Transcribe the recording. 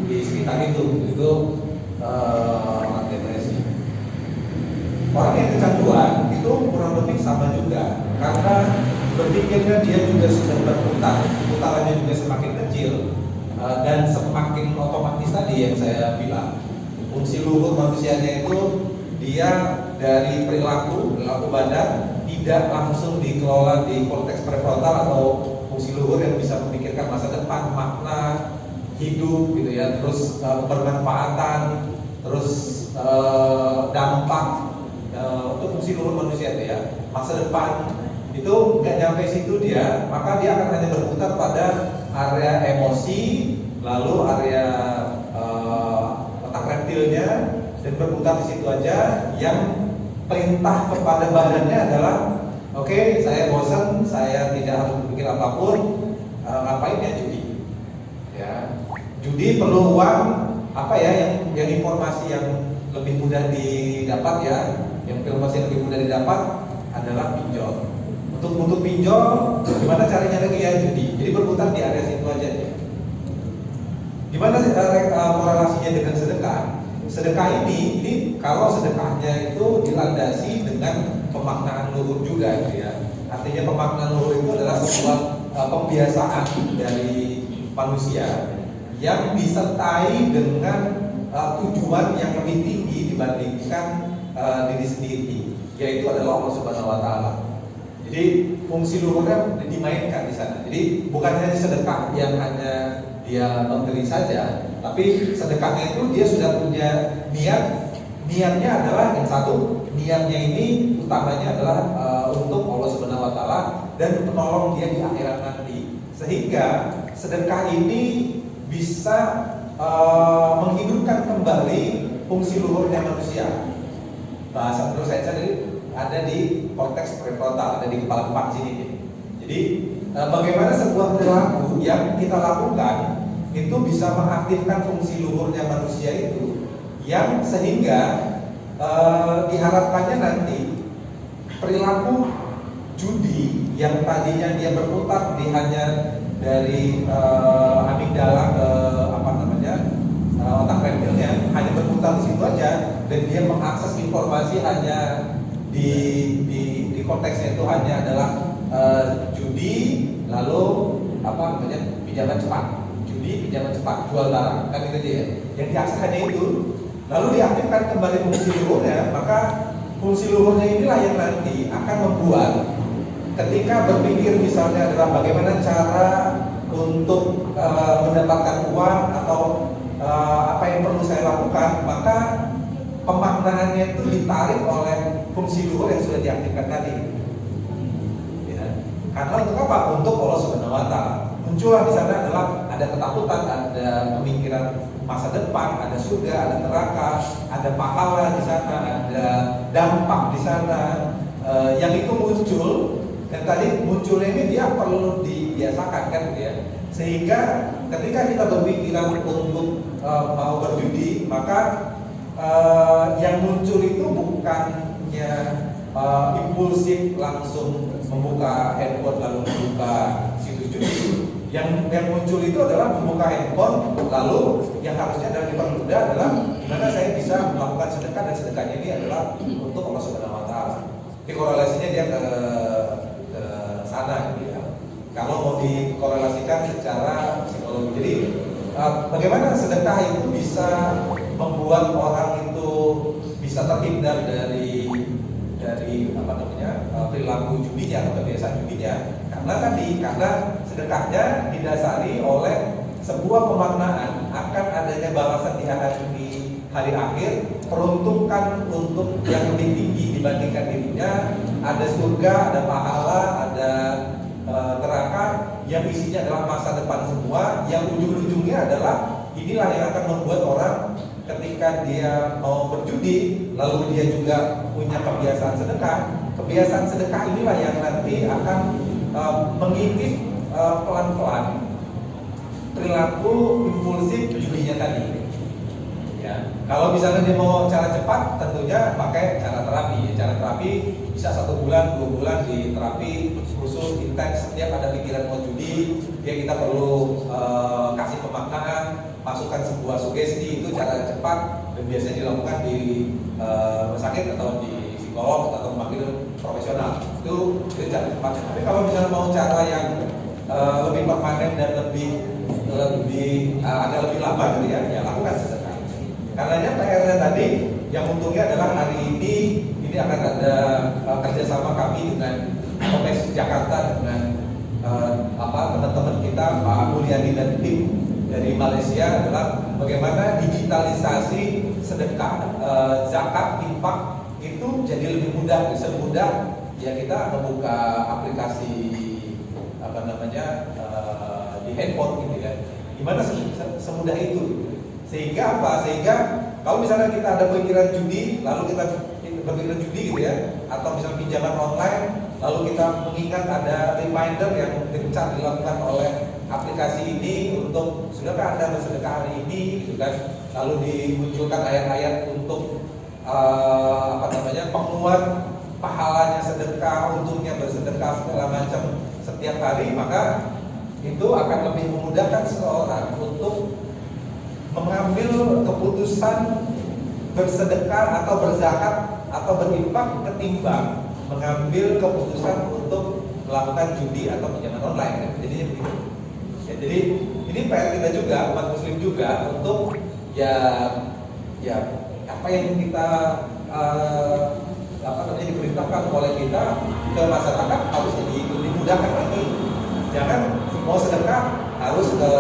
di sekitar itu orang depresi. Orang yang kecanduan itu kurang lebih sama juga, karena berpikirnya dia juga sedang berputar, putarannya juga semakin kecil dan semakin otomatis tadi yang saya bilang. Fungsi luhur manusianya itu dia dari perilaku badan tidak langsung dikelola di korteks prefrontal atau fungsi luhur yang bisa memikirkan masa depan, makna hidup gitu ya, terus bermanfaatan, terus dampak untuk fungsi luhur manusia itu ya, masa depan itu nggak nyampe situ dia, maka dia akan hanya berputar pada area emosi, lalu area otak reptilnya, dan berputar di situ aja. Yang perintah kepada badannya adalah oke, saya bosan, saya tidak harus berpikir apapun, ngapain ya judi ya, judi perlu uang, apa ya yang informasi yang lebih mudah didapat ya, yang informasi yang lebih mudah didapat adalah pinjol. Untuk pinjol, gimana caranya lagi ya judi. Jadi berputar di area situ aja ya. Gimana korelasinya dengan sedekah? Sedekah ini kalau sedekahnya itu dilandasi dengan pemaknaan luhur juga gitu ya. Artinya pemaknaan luhur itu adalah sebuah pembiasaan dari manusia yang disertai dengan tujuan yang lebih tinggi dibandingkan diri sendiri, yaitu adalah Allah Subhanahu wa taala. Jadi fungsi luhurnya dimainkan di sana. Jadi bukan hanya sedekah yang hanya dia memberi saja, tapi sedekahnya itu dia sudah punya niatnya adalah yang satu, niatnya ini utamanya adalah untuk Allah Subhanahu wa taala dan penolong dia di akhirat nanti. Sehingga sedekah ini bisa menghidupkan kembali fungsi luhurnya manusia. Bahasa menurut saya tadi ada di korteks prefrontal, ada di kepala empat sini. Jadi bagaimana sebuah perilaku yang kita lakukan itu bisa mengaktifkan fungsi luhurnya manusia itu, yang sehingga diharapkannya nanti perilaku judi yang tadinya dia berputar di hanya dari amigdala ke otak reptilnya, hanya berputar di situ aja, dan dia mengakses informasi hanya di konteksnya itu hanya adalah judi, lalu pinjaman cepat, judi, pinjaman cepat, jual barang, kan itu dia. Yang diakses hanya itu, lalu diaktifkan kembali fungsi luhurnya, maka fungsi luhurnya inilah yang nanti akan membuat ketika berpikir misalnya adalah bagaimana cara untuk mendapatkan uang atau apa yang perlu saya lakukan, maka pemaknaannya itu ditarik oleh fungsi luhur yang sudah diaktifkan tadi. Ya. Karena untuk apa? Untuk Allah Subhanahu wa taala. Muncullah di sana adalah ada ketakutan, ada pemikiran masa depan, ada surga, ada neraka, ada pahala di sana, ada dampak di sana. Yang itu muncul, dan tadi munculnya ini dia perlu dibiasakan kan ya. Sehingga ketika kita berpikiran untuk mau berjudi, maka yang muncul itu bukannya impulsif langsung membuka handphone lalu membuka situs judi. Yang muncul itu adalah membuka handphone, lalu yang harusnya adalah dipermudah adalah gimana saya bisa melakukan sedekah, dan sedekahnya ini adalah untuk Allah Subhanahu wa taala. Jadi korelasinya dia ke sana gitu ya. Kalau mau dikorelasikan secara psikologi, jadi bagaimana sedekah itu bisa membuat orang itu bisa terhindar dari perilaku judinya atau kebiasaan judinya, karena sedekahnya didasari oleh sebuah pemaknaan akan adanya balasan di hari akhir, peruntukan untuk yang lebih tinggi dibandingkan dirinya, ada surga, ada pahala, ada neraka yang isinya adalah masa depan semua, yang ujung-ujungnya adalah inilah yang akan membuat orang ketika dia mau berjudi lalu dia juga punya kebiasaan sedekah. Kebiasaan sedekah inilah yang nanti akan mengintip pelan-pelan perilaku impulsif judinya tadi. Ya, kalau misalnya dia mau cara cepat, tentunya pakai cara terapi. Cara terapi bisa 1 bulan, 2 bulan di terapi khusus intens. Setiap ada pikiran mau judi, kita perlu kasih pemaknaan, masuk cepat, dan biasanya dilakukan di rumah sakit atau di psikolog atau memanggil profesional. Itu cara cepat. Tapi kalau misalnya mau cara yang lebih permanen dan agak lebih lama gitu ya lakukan sedekah. Karena PR-nya tadi yang untungnya adalah hari ini akan ada kerjasama kami dengan Polres Jakarta dengan teman-teman kita Pak Mulyadi dan tim dari Malaysia adalah bagaimana digitalisasi sedekah, zakat, infak itu jadi lebih mudah, semudah ya kita membuka aplikasi di handphone gitu ya. Gimana semudah itu? Sehingga apa? Sehingga kalau misalnya kita ada pikiran judi, lalu kita berpikiran judi gitu ya, atau misalnya pinjaman online, lalu kita mengingat ada reminder yang gencar dilakukan oleh aplikasi ini untuk sudahkah Anda bersedekah hari ini gitu kan, lalu dimunculkan ayat-ayat untuk penguat pahalanya sedekah, untungnya bersedekah segala macam setiap hari, maka itu akan lebih memudahkan seseorang untuk mengambil keputusan bersedekah atau berzakat atau berinfak ketimbang mengambil keputusan untuk melakukan judi atau pinjaman online. Jadinya begitu. Ya, jadi ini PR kita juga, umat muslim juga untuk ya apa yang kita diperintahkan oleh kita ke masyarakat harus jadi lebih mudahkan lagi. Jangan mau sedekah harus ke